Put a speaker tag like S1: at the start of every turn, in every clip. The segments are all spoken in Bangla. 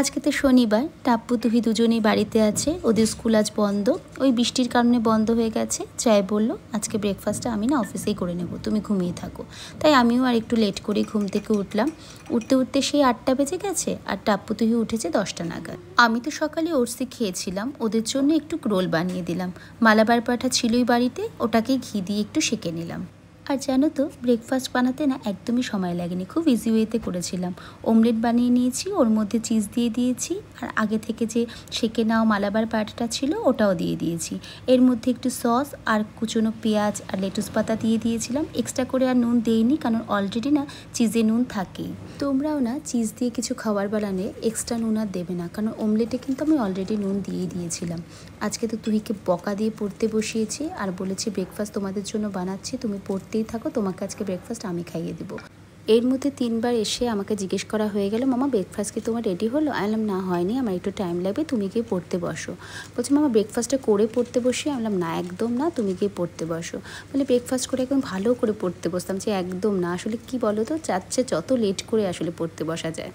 S1: আজকে তো শনিবার, টাপ্পু তুহি দুজনেই বাড়িতে আছে। ওদের স্কুল আজ বন্ধ, ওই বৃষ্টির কারণে বন্ধ হয়ে গেছে। জয় বলল আজকে ব্রেকফাস্টটা আমি না অফিসেই করে নেব, তুমি ঘুমিয়ে থাকো। তাই আমিও আর একটু লেট করে ঘুম থেকে উঠলাম। উঠতে উঠতে সেই 8টা বেজে গেছে, আর টাপ্পু তুহি উঠেছে 10টা নাগাদ। আমি তো সকালে ওটসই খেয়েছিলাম, ওদের জন্য একটু রোল বানিয়ে দিলাম। মালাবার পাঠা ছিলই বাড়িতে, ওটাকে ঘি দিয়ে একটু সেঁকে নিলাম। আর জানো তো, ব্রেকফাস্ট বানাতে না একদমই সময় লাগেনি, খুব ইজি ওয়েতে করেছিলাম। অমলেট বানিয়ে নিয়েছি, ওর মধ্যে চিজ দিয়ে দিয়েছি, আর আগে থেকে যে সেঁকে নাও মালাবার পাটাটা ছিল ওটাও দিয়ে দিয়েছি। এর মধ্যে একটু সস আর কুচনো পেঁয়াজ আর লেটুস পাতা দিয়ে দিয়েছিলাম। এক্সট্রা করে আর নুন দেইনি, কারণ অলরেডি না চিজে নুন থাকেই। তোমরাও না চিজ দিয়ে কিছু খাবার বানালে এক্সট্রা নুন আর দেবে না, কারণ অমলেটে কিন্তু আমি অলরেডি নুন দিয়েই দিয়েছিলাম। আজকে তো তুহিকে বকা দিয়ে পড়তে বসিয়েছি, আর বলেছি ব্রেকফাস্ট তোমাদের জন্য বানাচ্ছি, তুমি পড়তেই থাকো, তোমাকে আজকে ব্রেকফাস্ট আমি খাইয়ে দেবো। এর মধ্যে 3বার এসে আমাকে জিজ্ঞেস করা হয়ে গেল, মামা ব্রেকফাস্ট কি তোমার রেডি হলো? আনলাম না, হয়নি, আমার একটু টাইম লাগবে, তুমি গিয়ে পড়তে বসো। বলছি মামা ব্রেকফাস্টটা করে পড়তে বসি? আনলাম না, একদম না, তুমি গিয়ে পড়তে বসো। বলে ব্রেকফাস্ট করে একদম ভালো করে পড়তে বসতাম, যে একদম না। আসলে কি বলো তো, চাচ্ছে যত লেট করে আসলে পড়তে বসা যায়।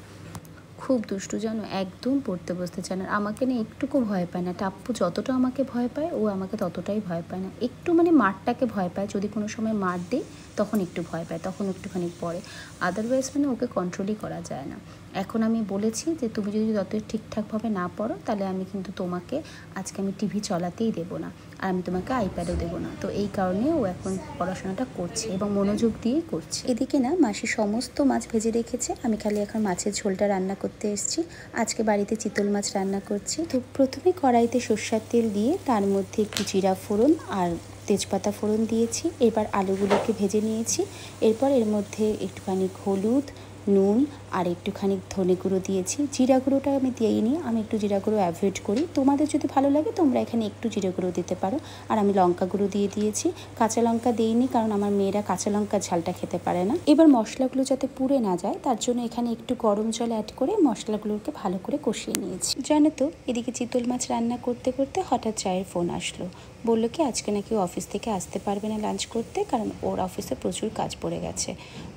S1: খুব দুষ্টু জানো, একদম পড়তে বসতে চায় না। আমাকে না একটুকু ভয় পায় না। টাপ্পু যতটা আমাকে ভয় পায়, ও আমাকে ততটাই ভয় পায় না। একটু মানে মারটাকে ভয় পায়, যদি কোনো সময় মার দিই তখন একটু ভয় পায়, তখন একটুখানি পড়ে। আদারওয়াইজ মানে ওকে কন্ট্রোলই করা যায় না। এখন আমি বলেছি যে তুমি যদি যতই ঠিকঠাকভাবে না পড়ো, তাহলে আমি কিন্তু তোমাকে আজকে আমি টিভি চলাতেই দেবো না, আর আমি তোমাকে আইপ্যাডও দেবো না। তো এই কারণে ও এখন পড়াশোনাটা করছে এবং মনোযোগ দিয়েই করছে। এদিকে না মাসি সমস্ত মাছ ভেজে রেখেছে, আমি খালি এখন মাছের ঝোলটা রান্না করতে এসেছি। আজকে বাড়িতে চিতল মাছ রান্না করছি। তো প্রথমে কড়াইতে সর্ষের তেল দিয়ে তার মধ্যে একটু জিরা ফোড়ন আর তেজপাতা ফোড়ন দিয়েছি। এবার আলুগুলোকে ভেজে নিয়েছি। এরপর এর মধ্যে একটুখানি হলুদ, নুন আর একটুখানি ধনে গুঁড়ো দিয়েছি। জিরা গুঁড়োটা আমি দিইনি, আমি একটু জিরা গুঁড়ো অ্যাভয়েড করি। তোমাদের যদি ভালো লাগে তোমরা এখানে একটু জিরা গুঁড়ো দিতে পারো। আর আমি লঙ্কা গুঁড়ো দিয়ে দিয়েছি, কাঁচা লঙ্কা দিইনি, কারণ আমার মেয়েরা কাঁচা লঙ্কার ঝালটা খেতে পারে না। এবার মশলাগুলো যাতে পুড়ে না যায়, তার জন্য এখানে একটু গরম জল অ্যাড করে মশলাগুলোকে ভালো করে কষিয়ে নিয়েছি। জানো তো, এদিকে চিতল মাছ রান্না করতে করতে হঠাৎ চায়ের ফোন আসলো। বললো কি আজকে নাকি অফিস থেকে আসতে পারবে না লাঞ্চ করতে, কারণ ওর অফিসে প্রচুর কাজ পড়ে গেছে।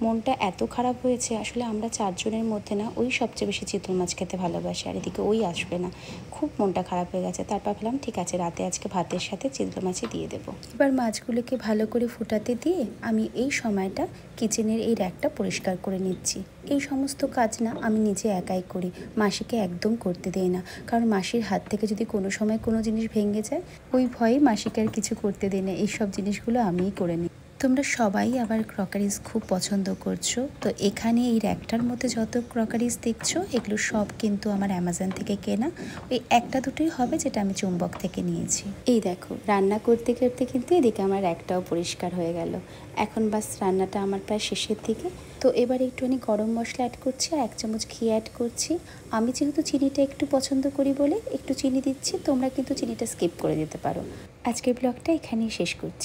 S1: মনটা এত খারাপ হয়েছে, আসলে আমরা 4 জনের মধ্যে না ওই সবচেয়ে বেশি চিতল মাছ খেতে ভালোবাসে, আর এদিকে ওই আসবে না। খুব মনটা খারাপ হয়ে গেছে। তারপর ভাবলাম ঠিক আছে, রাতে আজকে ভাতের সাথে চিতল মাছই দিয়ে দেবো। এবার মাছগুলোকে ভালো করে ফুটাতে দিয়ে আমি এই সময়টা কিচেনের এই র্যাকটা পরিষ্কার করে নিচ্ছি। এই সমস্ত কাজ না আমি নিজে একাই করি, মাসিকে একদম করতে দেই না, কারণ মাসির হাত থেকে যদি কোনো সময় কোনো জিনিস ভেঙে যায়, ওই ভয়ে মাসিকে আর কিছু করতে দেই না। এইসব জিনিসগুলো আমিই করে নিই। তোমরা সবাই আবার ক্রকারিজ খুব পছন্দ করছো, তো এখানে এই র্যাকটার মধ্যে যত ক্রকারিজ দেখছো, এগুলো সব কিন্তু আমার অ্যামাজন থেকে কেনা। ওই একটা দুটোই হবে যেটা আমি চুম্বক থেকে নিয়েছি। এই দেখো, রান্না করতে করতে কিন্তু এদিকে আমার র্যাকটাও পরিষ্কার হয়ে গেল। এখন বাস রান্নাটা আমার প্রায় শেষের দিকে। তো এবার একটুখানি গরম মশলা অ্যাড করছি আর 1 চামচ ঘি অ্যাড করছি। আমি যেহেতু চিনিটা একটু পছন্দ করি বলে একটু চিনি দিচ্ছি, তোমরা কিন্তু চিনিটা স্কিপ করে দিতে পারো। আজকের ব্লগটা এখানেই শেষ করছি।